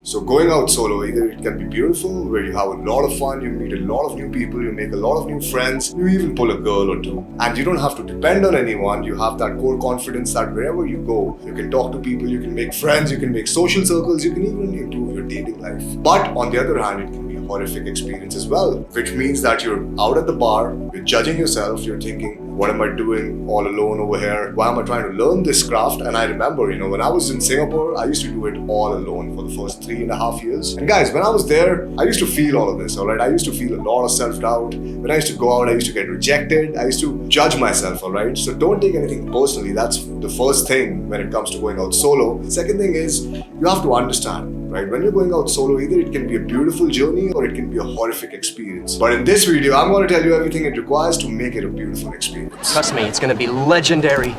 So going out solo, either it can be beautiful, where you have a lot of fun, you meet a lot of new people, you make a lot of new friends, you even pull a girl or two. And you don't have to depend on anyone, you have that core confidence that wherever you go, you can talk to people, you can make friends, you can make social circles, you can even improve your dating life. But on the other hand, it can be a horrific experience as well, which means that you're out at the bar, you're judging yourself, you're thinking, what am I doing all alone over here? Why am I trying to learn this craft? And I remember, when I was in Singapore, I used to do it all alone for the first 3.5 years. And guys, when I was there, I used to feel all of this, alright? I used to feel a lot of self-doubt. When I used to go out, I used to get rejected. I used to judge myself, alright? So don't take anything personally. That's the first thing when it comes to going out solo. Second thing is, you have to understand, right? When you're going out solo, either it can be a beautiful journey or it can be a horrific experience. But in this video, I'm going to tell you everything it requires to make it a beautiful experience. Trust me, it's gonna be legendary.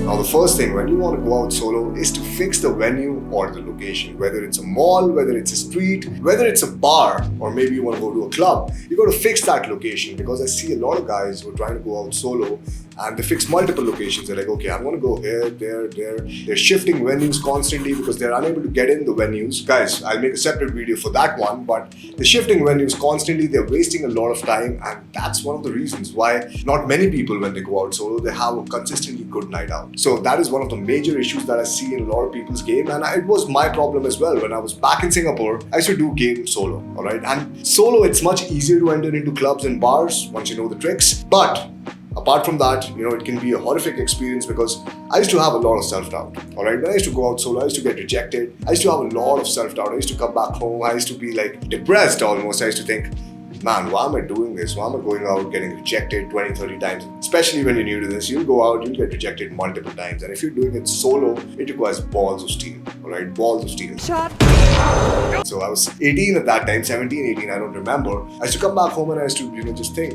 Now the first thing when you want to go out solo is to fix the venue or the location. Whether it's a mall, whether it's a street, whether it's a bar, or maybe you want to go to a club, you got to fix that location, because I see a lot of guys who are trying to go out solo and they fix multiple locations. They're like, okay, I'm going to go here, there. They're shifting venues constantly because they're unable to get in the venues. Guys, I'll make a separate video for that one, but they're shifting venues constantly. They're wasting a lot of time, and that's one of the reasons why not many people, when they go out solo, they have a consistently good night out. So that is one of the major issues that I see in a lot of people's game, and it was my problem as well. When I was back in Singapore, I used to do game solo, alright? And solo, it's much easier to enter into clubs and bars once you know the tricks. But apart from that, it can be a horrific experience, because I used to have a lot of self-doubt, alright? When I used to go out solo, I used to get rejected. I used to have a lot of self-doubt. I used to come back home. I used to be like depressed almost. I used to think, man, why am I doing this? Why am I going out getting rejected 20, 30 times? Especially when you're new to this, you'll go out, you'll get rejected multiple times. And if you're doing it solo, it requires balls of steel, alright? Balls of steel. Shut. So I was 18 at that time, 17, 18, I don't remember. I used to come back home and I used to, just think,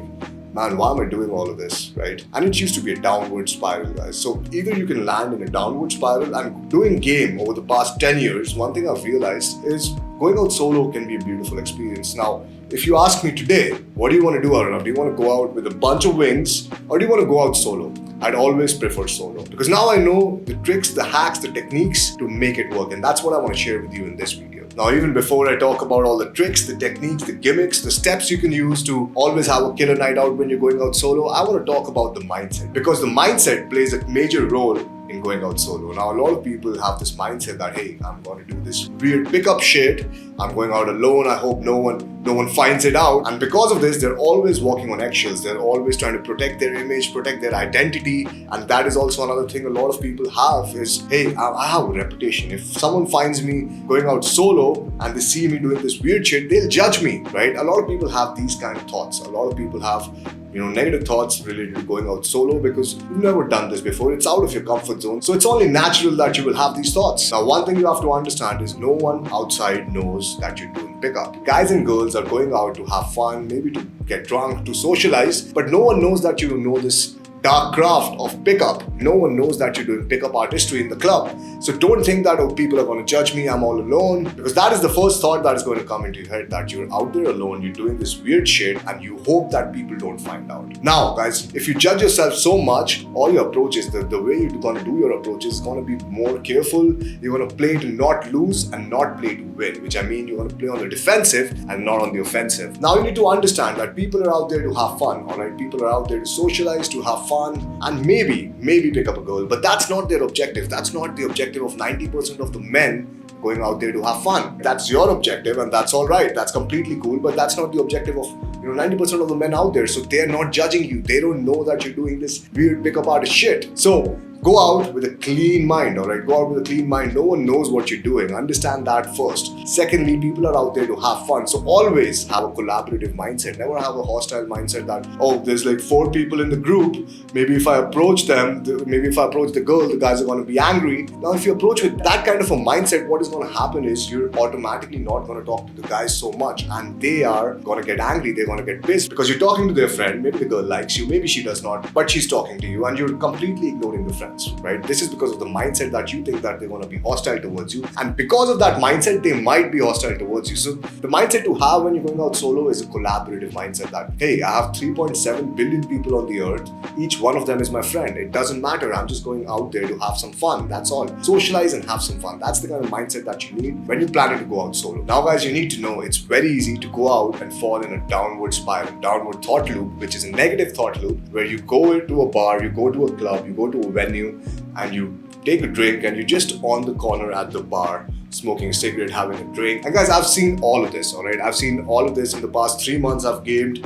man, why am I doing all of this, right? And it used to be a downward spiral, guys. So either you can land in a downward spiral, and doing game over the past 10 years, one thing I've realized is going out solo can be a beautiful experience. Now, if you ask me today, what do you want to do, Arnav? Do you want to go out with a bunch of wings, or do you want to go out solo? I'd always prefer solo, because now I know the tricks, the hacks, the techniques to make it work, and that's what I want to share with you in this video. Now, even before I talk about all the tricks, the techniques, the gimmicks, the steps you can use to always have a killer night out when you're going out solo, I want to talk about the mindset, because the mindset plays a major role in going out solo. Now, a lot of people have this mindset that, hey, I'm going to do this weird pickup shit. I'm going out alone. I hope no one finds it out. And because of this, they're always walking on eggshells. They're always trying to protect their image, protect their identity. And that is also another thing a lot of people have is, hey, I have a reputation. If someone finds me going out solo and they see me doing this weird shit, they'll judge me, right? A lot of people have these kind of thoughts. A lot of people have negative thoughts related to going out solo because you've never done this before. It's out of your comfort zone. So it's only natural that you will have these thoughts. Now, one thing you have to understand is no one outside knows that you're doing pickup. Guys and girls are going out to have fun, maybe to get drunk, to socialize, but no one knows that you know this dark craft of pickup. No one knows that you're doing pickup artistry in the club. So don't think that, oh, people are going to judge me, I'm all alone. Because that is the first thought that is going to come into your head, that you're out there alone, you're doing this weird shit, and you hope that people don't find out. Now, guys, if you judge yourself so much, all your approaches, the way you're going to do your approaches is going to be more careful. You're going to play to not lose and not play to win, which I mean you're going to play on the defensive and not on the offensive. Now, you need to understand that people are out there to have fun, alright? People are out there to socialize, to have fun, and maybe pick up a girl, but that's not their objective. That's not the objective of 90% of the men going out there to have fun. That's your objective, and that's all right. That's completely cool, but that's not the objective of 90% of the men out there. So they're not judging you. They don't know that you're doing this weird pickup artist shit. So go out with a clean mind, alright? Go out with a clean mind. No one knows what you're doing. Understand that first. Secondly, people are out there to have fun. So always have a collaborative mindset. Never have a hostile mindset that, oh, there's like 4 people in the group. Maybe if I approach them, maybe if I approach the girl, the guys are going to be angry. Now, if you approach with that kind of a mindset, what is going to happen is you're automatically not going to talk to the guys so much, and they are going to get angry. They're going to get pissed because you're talking to their friend. Maybe the girl likes you, maybe she does not, but she's talking to you, and you're completely ignoring the friend. friends, right? This is because of the mindset that you think that they're going to be hostile towards you. And because of that mindset, they might be hostile towards you. So the mindset to have when you're going out solo is a collaborative mindset that, hey, I have 3.7 billion people on the earth. Each one of them is my friend. It doesn't matter. I'm just going out there to have some fun. That's all. Socialize and have some fun. That's the kind of mindset that you need when you're planning to go out solo. Now, guys, you need to know it's very easy to go out and fall in a downward spiral, downward thought loop, which is a negative thought loop where you go to a bar, you go to a club, you go to a venue, and you take a drink and you're just on the corner at the bar smoking a cigarette, having a drink. And guys, I've seen all of this, all right? I've seen all of this in the past 3 months. I've gamed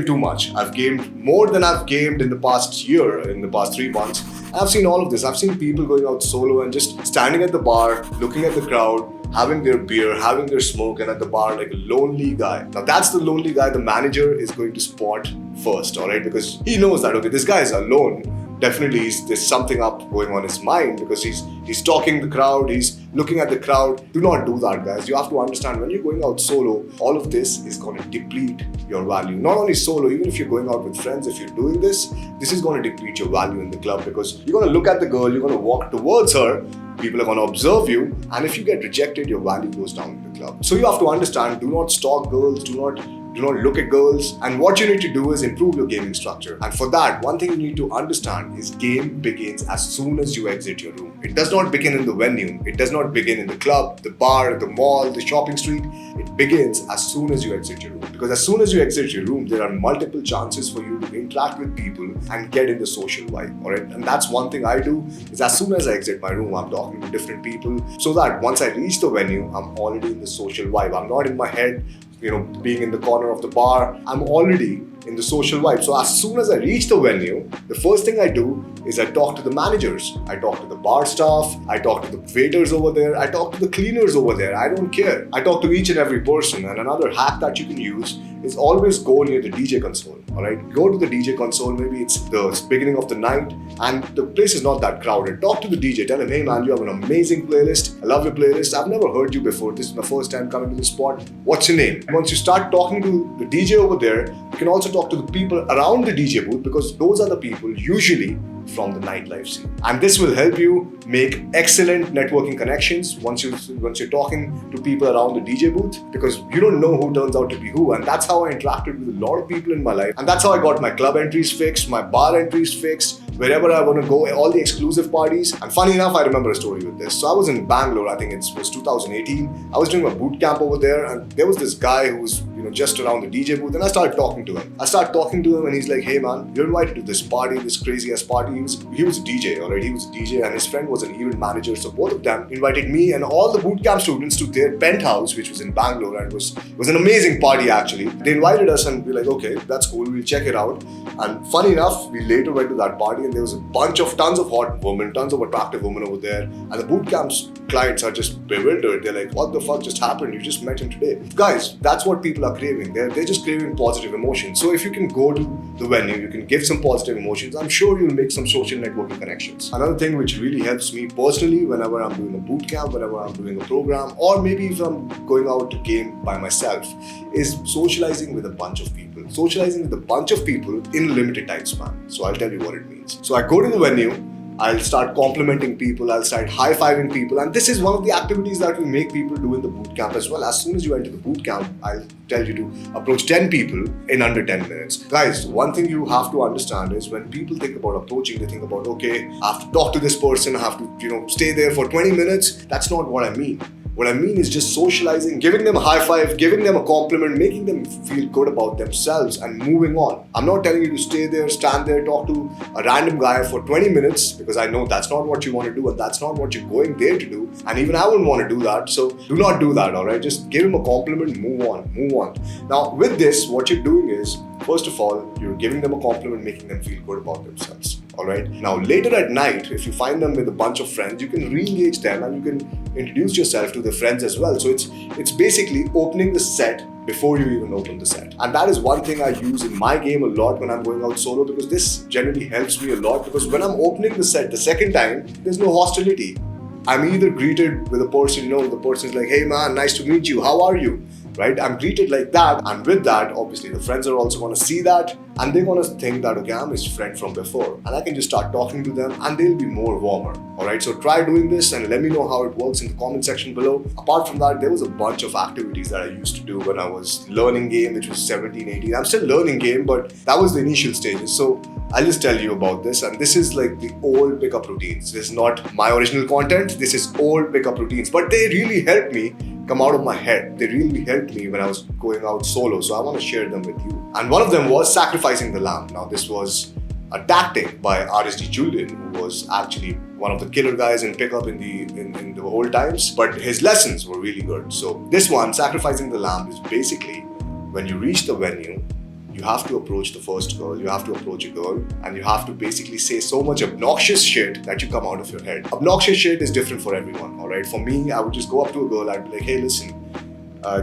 too much. I've gamed more than I've gamed in the past year, in the past 3 months. I've seen all of this. I've seen people going out solo and just standing at the bar, looking at the crowd, having their beer, having their smoke, and at the bar like a lonely guy. Now that's the lonely guy the manager is going to spot first, all right? Because he knows that, okay, this guy is alone. Definitely there's something up going on in his mind because he's talking the crowd, he's looking at the crowd. Do not do that, guys. You have to understand when you're going out solo, all of this is going to deplete your value. Not only solo, even if you're going out with friends, if you're doing this is going to deplete your value in the club because you're going to look at the girl, you're going to walk towards her, people are going to observe you, and if you get rejected, your value goes down in the club. So you have to understand, do not stalk girls, do not look at girls, and what you need to do is improve your gaming structure. And for that, one thing you need to understand is game begins as soon as you exit your room. It does not begin in the venue, it does not begin in the club, the bar, the mall, the shopping street. It begins as soon as you exit your room. Because as soon as you exit your room, there are multiple chances for you to interact with people and get in the social vibe, alright? And that's one thing I do, is as soon as I exit my room, I'm talking to different people so that once I reach the venue, I'm already in the social vibe. I'm not in my head, being in the corner of the bar. I'm already in the social vibe. So as soon as I reach the venue, the first thing I do is I talk to the managers. I talk to the bar staff. I talk to the waiters over there. I talk to the cleaners over there. I don't care. I talk to each and every person. And another hack that you can use is always go near the DJ console. All right, go to the DJ console. Maybe it's the beginning of the night and the place is not that crowded. Talk to the DJ. Tell him, hey man, you have an amazing playlist. I love your playlist. I've never heard you before. This is my first time coming to the spot. What's your name? Once you start talking to the DJ over there, you can also talk to the people around the DJ booth because those are the people usually from the nightlife scene. And this will help you make excellent networking connections once you're talking to people around the DJ booth, because you don't know who turns out to be who. And that's how I interacted with a lot of people in my life. And that's how I got my club entries fixed, my bar entries fixed, wherever I want to go, all the exclusive parties. And funny enough, I remember a story with this. So I was in Bangalore, I think it was 2018. I was doing a boot camp over there and there was this guy who was just around the DJ booth, and I started talking to him. And he's like, hey man, you're invited to this party, this crazy ass party. He was a DJ, alright? He was a DJ and his friend was an event manager. So both of them invited me and all the boot camp students to their penthouse, which was in Bangalore, and it was an amazing party actually. They invited us and we're like, okay, that's cool, we'll check it out. And funny enough, we later went to that party and there was tons of hot women, tons of attractive women over there. And the boot camp's clients are just bewildered. They're like, what the fuck just happened? You just met him today. Guys, that's what people are craving. They're just craving positive emotions. So if you can go to the venue, you can give some positive emotions, I'm sure you'll make some social networking connections. Another thing which really helps me personally whenever I'm doing a boot camp, whenever I'm doing a program, or maybe if I'm going out to game by myself, is socializing with a bunch of people. Socializing with a bunch of people in a limited time span. So I'll tell you what it means. So I go to the venue, I'll start complimenting people, I'll start high-fiving people, and this is one of the activities that we make people do in the boot camp as well. As soon as you enter the boot camp, I'll tell you to approach 10 people in under 10 minutes. Guys, one thing you have to understand is when people think about approaching, they think about, okay, I have to talk to this person, I have to, stay there for 20 minutes. That's not what I mean. What I mean is just socializing, giving them a high five, giving them a compliment, making them feel good about themselves and moving on. I'm not telling you to stay there, stand there, talk to a random guy for 20 minutes because I know that's not what you want to do and that's not what you're going there to do. And even I wouldn't want to do that. So do not do that, all right? Just give him a compliment, move on. Now with this, what you're doing is, first of all, you're giving them a compliment, making them feel good about themselves. Alright. Now later at night, if you find them with a bunch of friends, you can re-engage them and you can introduce yourself to the friends as well. So it's basically opening the set before you even open the set. And that is one thing I use in my game a lot when I'm going out solo, because this generally helps me a lot, because when I'm opening the set the second time, there's no hostility. I'm either greeted with a person, the person's like, hey man, nice to meet you, how are you? Right? I'm greeted like that, and with that, obviously the friends are also going to see that, and they're gonna think that, okay, I'm his friend from before, and I can just start talking to them and they'll be more warmer. Alright, so try doing this and let me know how it works in the comment section below. Apart from that, there was a bunch of activities that I used to do when I was learning game, which was 17, 18. I'm still learning game, but that was the initial stages. So I'll just tell you about this, and this is like the old pickup routines. This is not my original content, this is old pickup routines, but they really helped me come out of my head. They really helped me when I was going out solo, so I want to share them with you. And one of them was sacrificing the lamb. Now this was a tactic by RSD Julian, who was actually one of the killer guys in pickup in the old times, but his lessons were really good. So this one, sacrificing the lamb, is basically when you reach the venue, you have to approach the first girl, you have to approach a girl, and you have to basically say so much obnoxious shit that you come out of your head. Obnoxious shit is different for everyone, alright? For me, I would just go up to a girl, I'd be like, hey, listen,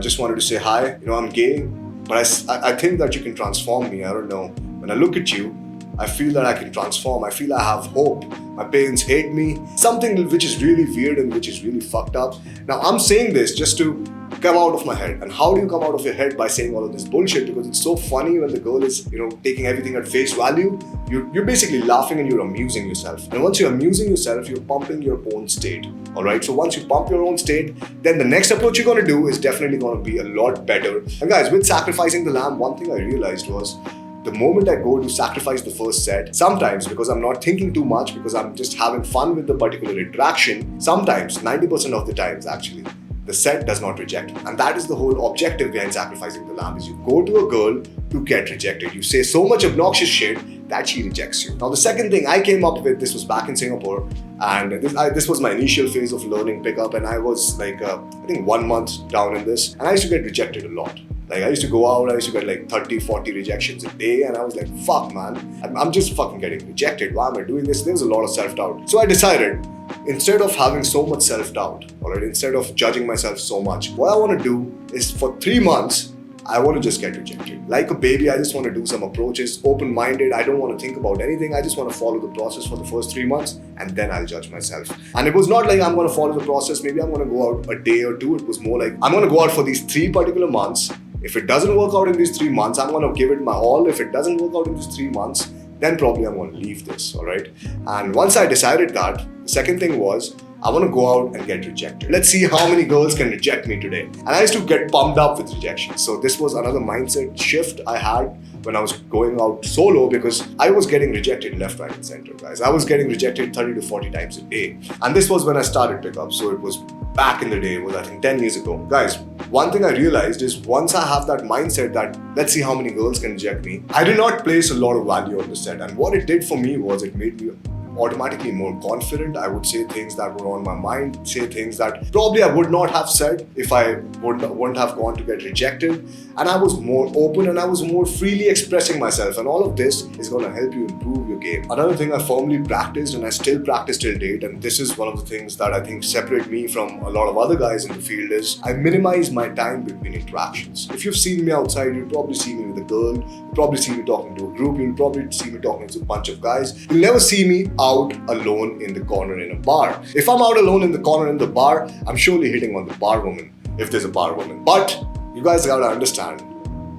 just wanted to say hi, I'm gay, but I think that you can transform me, I don't know. When I look at you, I feel that I can transform, I feel I have hope. My parents hate me, something which is really weird and which is really fucked up. Now, I'm saying this just to come out of my head. And how do you come out of your head? By saying all of this bullshit, because it's so funny when the girl is, taking everything at face value. You're basically laughing and you're amusing yourself. And once you're amusing yourself, you're pumping your own state. Alright, so once you pump your own state, then the next approach you're gonna do is definitely gonna be a lot better. And guys, with sacrificing the lamb, one thing I realized was, the moment I go to sacrifice the first set, sometimes because I'm not thinking too much, because I'm just having fun with the particular interaction, sometimes, 90% of the times actually, the set does not reject. And that is the whole objective behind sacrificing the lamb, is you go to a girl to get rejected. You say so much obnoxious shit that she rejects you. Now the second thing I came up with, this was back in Singapore, and this was my initial phase of learning pickup, and I was like, I think 1 month down in this, and I used to get rejected a lot. Like, I used to go out, I used to get like 30, 40 rejections a day, and I was like, fuck man, I'm just fucking getting rejected. Why am I doing this? There was a lot of self-doubt. So I decided, instead of having so much self-doubt, alright, instead of judging myself so much, what I want to do is for 3 months, I want to just get rejected. Like a baby, I just want to do some approaches, open-minded. I don't want to think about anything. I just want to follow the process for the first 3 months, and then I'll judge myself. And it was not like I'm going to follow the process. Maybe I'm going to go out a day or two. It was more like, I'm going to go out for these 3 particular months. If it doesn't work out in these 3 months, I'm going to give it my all. If it doesn't work out in these 3 months, then probably I'm going to leave this, alright? And once I decided that, the second thing was, I want to go out and get rejected. Let's see how many girls can reject me today. And I used to get pumped up with rejection. So this was another mindset shift I had when I was going out solo, because I was getting rejected left, right, and center, guys. I was getting rejected 30 to 40 times a day. And this was when I started pickup. So it was back in the day, it was I think 10 years ago. Guys, one thing I realized is, once I have that mindset that let's see how many girls can reject me, I did not place a lot of value on the set. And what it did for me was, it made me automatically more confident. I would say things that were on my mind, say things that probably I would not have said if I wouldn't have gone to get rejected. And I was more open and I was more freely expressing myself. And all of this is going to help you improve your game. Another thing I firmly practiced, and I still practice till date, and this is one of the things that I think separate me from a lot of other guys in the field, is I minimize my time between interactions. If you've seen me outside, you'll probably see me with a girl, you'll probably see me talking to a group, you'll probably see me talking to a bunch of guys. You'll never see me out alone in the corner in a bar. If I'm out alone in the corner in the bar, I'm surely hitting on the bar woman, if there's a bar woman. But you guys gotta understand,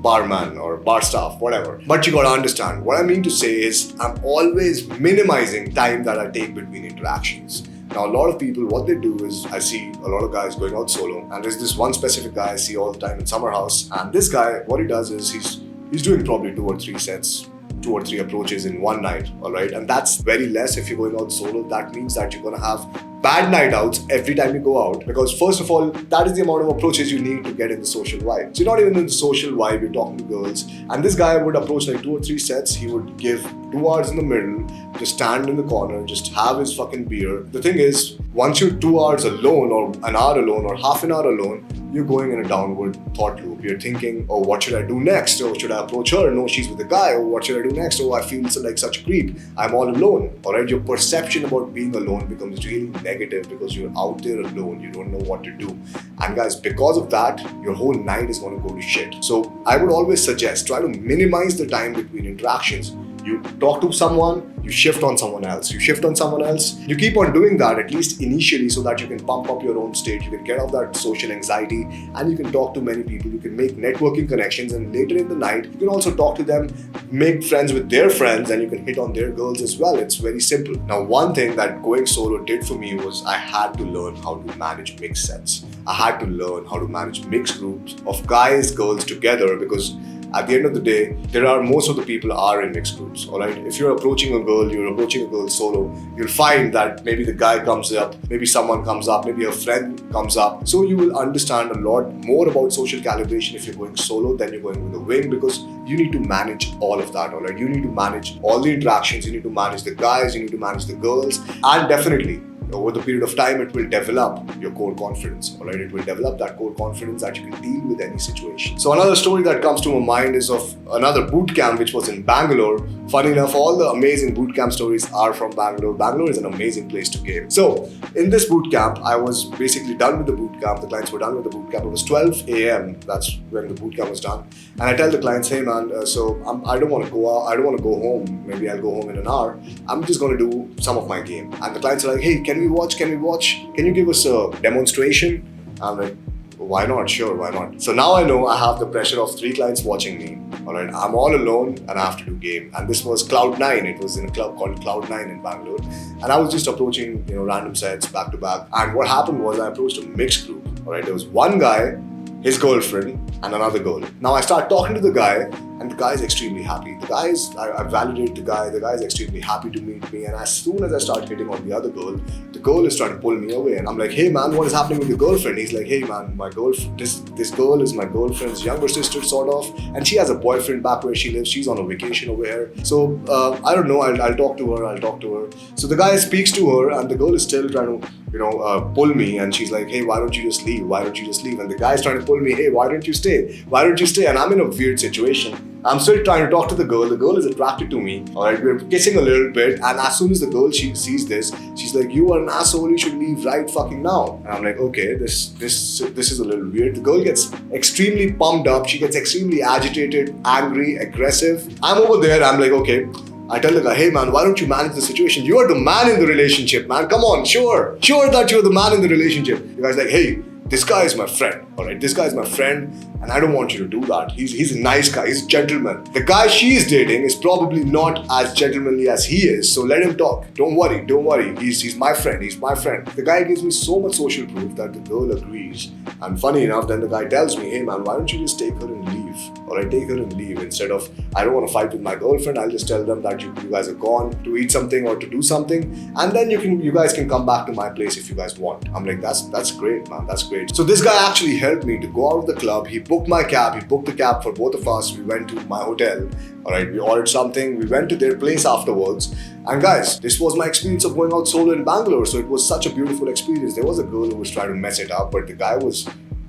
barman or bar staff, whatever. But you gotta understand, what I mean to say is, I'm always minimizing time that I take between interactions. Now, a lot of people, what they do is, I see a lot of guys going out solo, and there's this one specific guy I see all the time in Summer House, and this guy, what he does is, he's doing probably 2 or 3 sets, 2 or 3 approaches in one night, alright? And that's very less if you're going out solo. That means that you're gonna have bad night outs every time you go out, because first of all, that is the amount of approaches you need to get in the social vibe. So you're not even in the social vibe, you're talking to girls. And this guy would approach like 2 or 3 sets, he would give 2 hours in the middle, just stand in the corner, just have his fucking beer. The thing is, once you're 2 hours alone, or an hour alone, or half an hour alone, you're going in a downward thought loop. You're thinking, oh, what should I do next? Or should I approach her? No, she's with a guy. Oh, what should I do next? Oh, I feel like such a creep. I'm all alone. Alright, your perception about being alone becomes really negative, because you're out there alone. You don't know what to do. And guys, because of that, your whole night is going to go to shit. So I would always suggest, try to minimize the time between interactions. You talk to someone, you shift on someone else. You shift on someone else. You keep on doing that, at least initially, so that you can pump up your own state. You can get off that social anxiety and you can talk to many people. You can make networking connections, and later in the night, you can also talk to them, make friends with their friends, and you can hit on their girls as well. It's very simple. Now, one thing that going solo did for me was I had to learn how to manage mixed sets. I had to learn how to manage mixed groups of guys, girls together, because at the end of the day, most of the people are in mixed groups, all right? If you're approaching a girl solo, you'll find that maybe the guy comes up, maybe someone comes up, maybe a friend comes up. So you will understand a lot more about social calibration if you're going solo than you're going with a wing, because you need to manage all of that, all right? You need to manage all the interactions, you need to manage the guys, you need to manage the girls, and definitely, over the period of time, it will develop your core confidence, all right? It will develop that core confidence that you can deal with any situation. So another story that comes to my mind is of another boot camp which was in Bangalore. Funny enough, all the amazing boot camp stories are from Bangalore. Bangalore is an amazing place to game. So in this boot camp, I was basically done with the boot camp. The clients were done with the boot camp. It was 12 a.m. That's when the boot camp was done. And I tell the clients, hey man, I don't want to go out. I don't want to go home. Maybe I'll go home in an hour. I'm just going to do some of my game. And the clients are like, hey, can we watch? Can you give us a demonstration? I'm like, why not? Sure, why not? So now I know I have the pressure of 3 clients watching me. All right, I'm all alone and I have to do game. And this was Cloud9. It was in a club called Cloud9 in Bangalore. And I was just approaching, random sets back to back. And what happened was I approached a mixed group. All right, there was one guy, his girlfriend, and another girl. Now I start talking to the guy, and the guy is extremely happy. I validate the guy is extremely happy to meet me, and as soon as I start hitting on the other girl, the girl is trying to pull me away, and I'm like, hey man, what is happening with your girlfriend? He's like, hey man, my girlfriend, this girl is my girlfriend's younger sister, sort of, and she has a boyfriend back where she lives. She's on a vacation over here. So I don't know, I'll talk to her. So the guy speaks to her, and the girl is still trying to pull me, and she's like, hey, why don't you just leave? And the guy's trying to pull me, hey, why don't you stay? And I'm in a weird situation. I'm still trying to talk to the girl. The girl is attracted to me. All right, we're kissing a little bit, and as soon as the girl she sees this, she's like, "You are an asshole. You should leave right fucking now." And I'm like, "Okay, this is a little weird." The girl gets extremely pumped up. She gets extremely agitated, angry, aggressive. I'm over there. I'm like, "Okay." I tell the guy, hey man, why don't you manage the situation? You are the man in the relationship, man. Come on, sure that you're the man in the relationship. The guy's like, hey, this guy is my friend, all right? This guy is my friend, and I don't want you to do that. He's a nice guy. He's a gentleman. The guy she is dating is probably not as gentlemanly as he is, so let him talk. Don't worry. He's my friend. The guy gives me so much social proof that the girl agrees. And funny enough, then the guy tells me, hey man, why don't you just take her and leave? All right, take her and leave. Instead of, I don't want to fight with my girlfriend, I'll just tell them that you guys are gone to eat something or to do something, and then you guys can come back to my place if you guys want. I'm like, that's great, man. That's great. So this guy actually helped me to go out of the club. He booked my cab. He booked the cab for both of us. We went to my hotel. All right, we ordered something. We went to their place afterwards. And guys, this was my experience of going out solo in Bangalore. So it was such a beautiful experience. There was a girl who was trying to mess it up, but the guy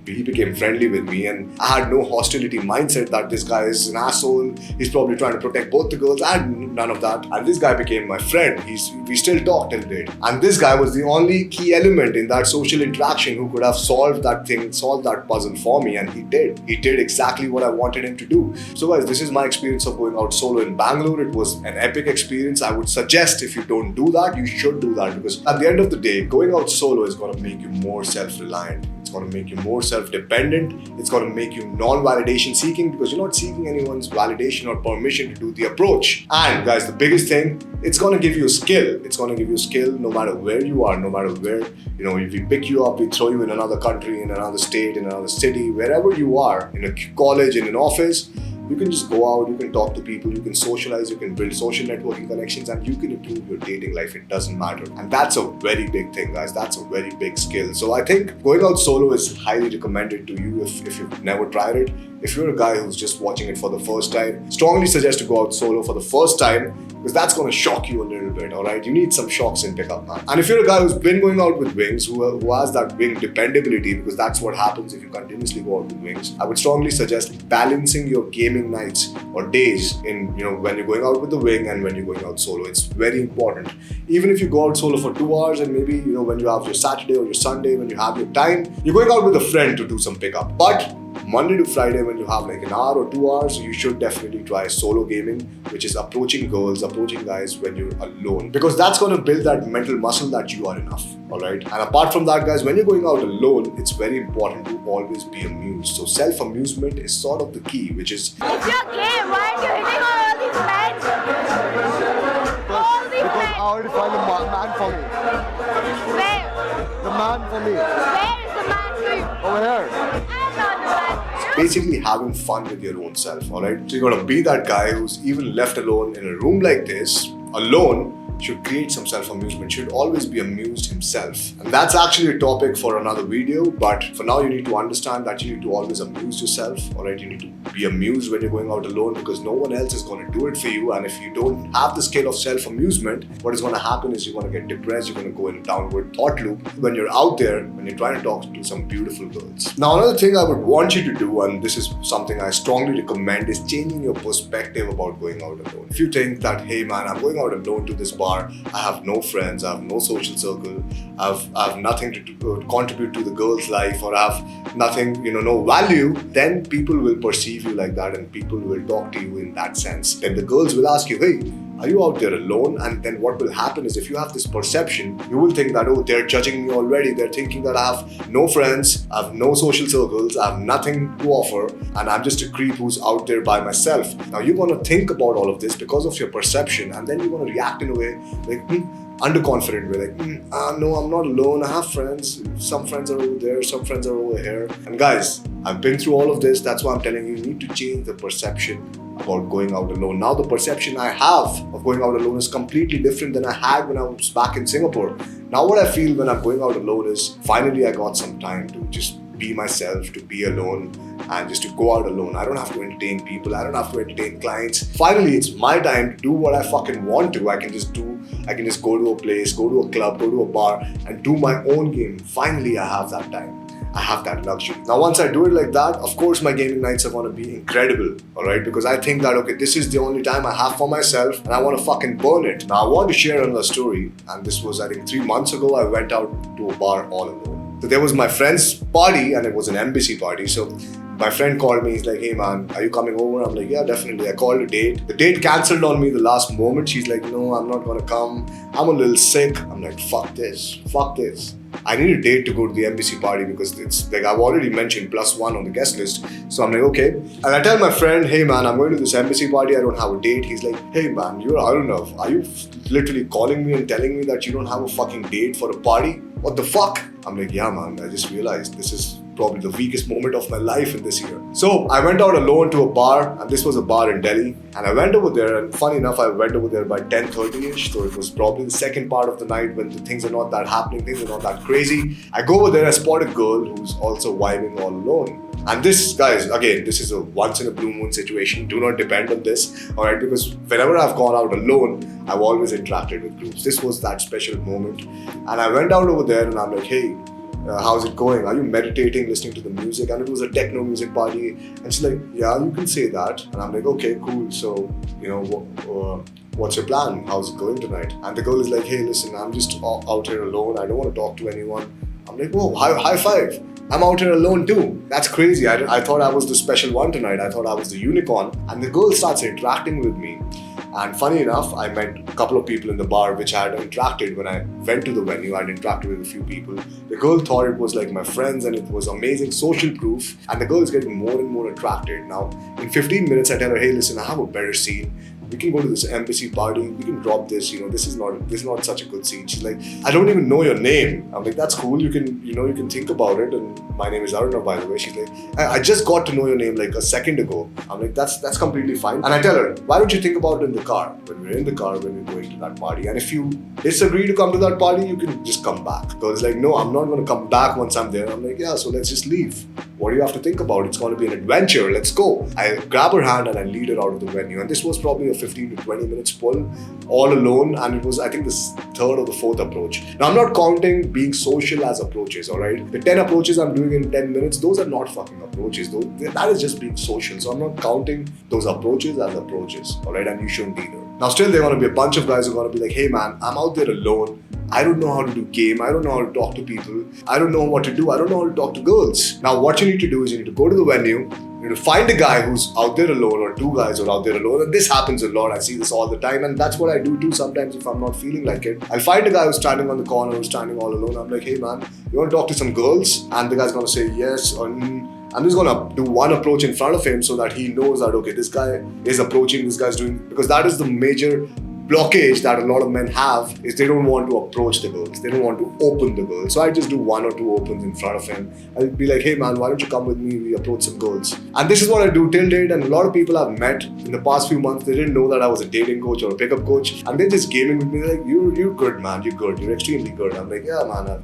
he became friendly with me, and I had no hostility mindset that this guy is an asshole. He's probably trying to protect both the girls. I had none of that. And this guy became my friend. We still talk till date. And this guy was the only key element in that social interaction who could have solved that puzzle for me, and he did. He did exactly what I wanted him to do. So guys, this is my experience of going out solo in Bangalore. It was an epic experience. I would suggest if you don't do that, you should do that, because at the end of the day, going out solo is going to make you more self-reliant. It's going to make you more self-dependent. It's going to make you non-validation seeking, because you're not seeking anyone's validation or permission to do the approach. And guys, the biggest thing, it's going to give you a skill. It's going to give you a skill no matter where you are, no matter where, if we pick you up, we throw you in another country, in another state, in another city, wherever you are, in a college, in an office. You can just go out, you can talk to people, you can socialize, you can build social networking connections, and you can improve your dating life. It doesn't matter. And that's a very big thing, guys. That's a very big skill. So I think going out solo is highly recommended to you if you've never tried it. If you're a guy who's just watching it for the first time, strongly suggest to go out solo for the first time, because that's going to shock you a little bit, all right? You need some shocks in pickup, man. And if you're a guy who's been going out with wings, who has that wing dependability, because that's what happens if you continuously go out with wings, I would strongly suggest balancing your gaming nights or days in, when you're going out with the wing and when you're going out solo. It's very important. Even if you go out solo for 2 hours, and maybe, when you have your Saturday or your Sunday, when you have your time, you're going out with a friend to do some pickup. But Monday to Friday, when you have like an hour or 2 hours, you should definitely try solo gaming, which is approaching girls, approaching guys when you're alone, because that's going to build that mental muscle that you are enough. Alright, and apart from that, guys, when you're going out alone, it's very important to always be amused. So self-amusement is sort of the key, which is, It's your game, why are you hitting all these friends? All these Because friends. I already find the man for me. Where? The man for me. Where is the man for you? Over here. I'm not the man. basically having fun with your own self, alright? So you gotta be that guy who's even left alone in a room like this, alone, should create some self-amusement, should always be amused himself. And that's actually a topic for another video, but for now you need to understand that you need to always amuse yourself, alright? You need to be amused when you're going out alone, because no one else is going to do it for you. And if you don't have the skill of self-amusement, what is going to happen is you're going to get depressed, you're going to go in a downward thought loop when you're out there, when you're trying to talk to some beautiful girls. Now, another thing I would want you to do, and this is something I strongly recommend, is changing your perspective about going out alone. If you think that, hey man, I'm going out alone to this bar, I have no friends, I have no social circle, I have nothing to contribute to the girl's life, or I have nothing, no value, then people will perceive you like that and people will talk to you in that sense. Then the girls will ask you, hey, are you out there alone? And then what will happen is, if you have this perception, you will think that, oh, they're judging me already. They're thinking that I have no friends, I have no social circles, I have nothing to offer, and I'm just a creep who's out there by myself. Now you're going to think about all of this because of your perception, and then you're going to react in a way like, underconfident way, like, no, I'm not alone, I have friends. Some friends are over there, some friends are over here. And guys, I've been through all of this. That's why I'm telling you, you need to change the perception about going out alone. Now the perception I have of going out alone is completely different than I had when I was back in Singapore. Now what I feel when I'm going out alone is, finally I got some time to just be myself, to be alone, and just to go out alone. I don't have to entertain people, I don't have to entertain clients. Finally, it's my time to do what I fucking want to. I can just go to a place, go to a club, go to a bar, and do my own game. Finally, I have that time. I have that luxury. Now, once I do it like that, of course, my gaming nights are going to be incredible, alright? Because I think that, okay, this is the only time I have for myself, and I want to fucking burn it. Now, I want to share another story, and this was, I think, 3 months ago. I went out to a bar all alone. So there was my friend's party, and it was an embassy party. So my friend called me, he's like, hey man, are you coming over? I'm like, yeah, definitely. I called a date. The date cancelled on me the last moment. She's like, no, I'm not gonna come. I'm a little sick. I'm like, fuck this. I need a date to go to the embassy party, because it's like I've already mentioned +1 on the guest list. So I'm like, okay. And I tell my friend, hey man, I'm going to this embassy party. I don't have a date. He's like, hey man, I don't know. Are you literally calling me and telling me that you don't have a fucking date for a party? What the fuck? I'm like, yeah man, I just realized this is probably the weakest moment of my life in this year. So I went out alone to a bar, and this was a bar in Delhi, and I went over there, and funny enough, I went over there by 10:30ish, so it was probably the second part of the night when things are not that happening, things are not that crazy. I go over there, I spot a girl who's also vibing all alone. And this, guys, again, this is a once in a blue moon situation. Do not depend on this, alright? Because whenever I've gone out alone, I've always interacted with groups. This was that special moment. And I went out over there and I'm like, hey, how's it going? Are you meditating, listening to the music? And it was a techno music party. And she's like, yeah, you can say that. And I'm like, okay, cool. So, what's your plan? How's it going tonight? And the girl is like, hey, listen, I'm just out here alone. I don't want to talk to anyone. I'm like, whoa, high five. I'm out here alone too. That's crazy. I thought I was the special one tonight. I thought I was the unicorn. And the girl starts interacting with me. And funny enough, I met a couple of people in the bar which I had interacted when I went to the venue. I'd interacted with a few people. The girl thought it was like my friends, and it was amazing social proof. And the girl is getting more and more attracted. Now, in 15 minutes, I tell her, hey, listen, I have a better scene. We can go to this embassy party. We can drop this. This is not such a good scene. She's like, I don't even know your name. I'm like, that's cool. You can think about it. And my name is Aruna, by the way. She's like, I just got to know your name like a second ago. I'm like, that's completely fine. And I tell her, why don't you think about it in the car? When we're in the car, when we're going to that party. And if you disagree to come to that party, you can just come back. So it's like, no, I'm not going to come back once I'm there. I'm like, yeah, so let's just leave. What do you have to think about? It's going to be an adventure. Let's go. I grab her hand and I lead her out of the venue. And this was probably a 15 to 20 minutes pull, all alone. And it was, I think, the third or the fourth approach. Now, I'm not counting being social as approaches, all right? The 10 approaches I'm doing in 10 minutes, those are not fucking approaches. That is just being social. So I'm not counting those approaches as approaches, all right? And you shouldn't either. Now, still, there are going to be a bunch of guys who are going to be like, hey man, I'm out there alone. I don't know how to do game. I don't know how to talk to people. I don't know what to do. I don't know how to talk to girls. Now, what you need to do is you need to go to the venue. You need to find a guy who's out there alone, or two guys who are out there alone. And this happens a lot. I see this all the time. And that's what I do too sometimes if I'm not feeling like it. I'll find a guy who's standing on the corner, who's standing all alone. I'm like, hey man, you want to talk to some girls? And the guy's going to say yes or I'm just gonna do one approach in front of him so that he knows that, okay, this guy is approaching, this guy's doing, because that is the major blockage that a lot of men have, is they don't want to approach the girls. They don't want to open the girls. So I just do one or two opens in front of him. I'll be like, hey man, why don't you come with me? We approach some girls. And this is what I do till date. And a lot of people I've met in the past few months, they didn't know that I was a dating coach or a pickup coach. And they're just gaming with me. They're like, you're good, man. You're good. You're extremely good. I'm like, yeah, man,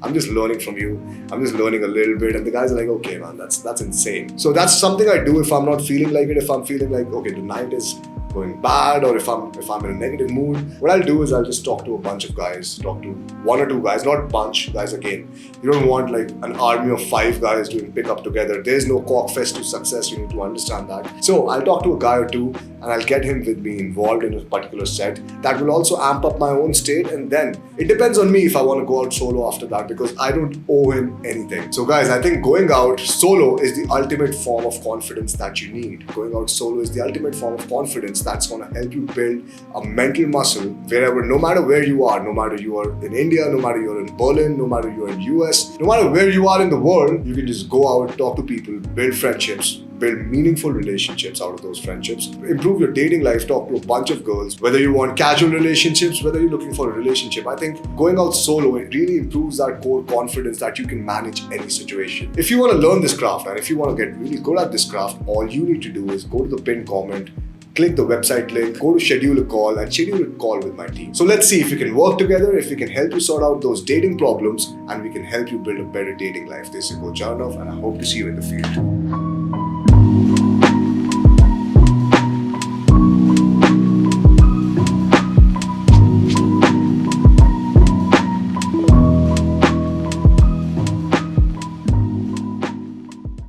I'm just learning from you. I'm just learning a little bit. And the guys are like, okay, man, that's insane. So that's something I do if I'm not feeling like it. If I'm feeling like, okay, the night is going bad, or if I'm in a negative mood, what I'll do is I'll just talk to a bunch of guys, talk to one or two guys, not a bunch. Guys, again, you don't want like an army of 5 guys doing pickup together. There's no cockfest to success. You need to understand that. So I'll talk to a guy or two and I'll get him with me involved in a particular set. That will also amp up my own state, and then it depends on me if I want to go out solo after that, because I don't owe him anything. So guys, I think going out solo is the ultimate form of confidence that you need. Going out solo is the ultimate form of confidence that's going to help you build a mental muscle wherever, no matter where you are, no matter you are in India, no matter you're in Berlin, no matter you're in US, no matter where you are in the world, you can just go out, talk to people, build friendships, build meaningful relationships out of those friendships, improve your dating life, talk to a bunch of girls, whether you want casual relationships, whether you're looking for a relationship. I think going out solo, it really improves that core confidence that you can manage any situation. If you want to learn this craft and if you want to get really good at this craft, all you need to do is go to the pinned comment, click the website link, go to schedule a call, and schedule a call with my team. So let's see if we can work together, if we can help you sort out those dating problems, and we can help you build a better dating life. This is Coach Arnav, and I hope to see you in the field.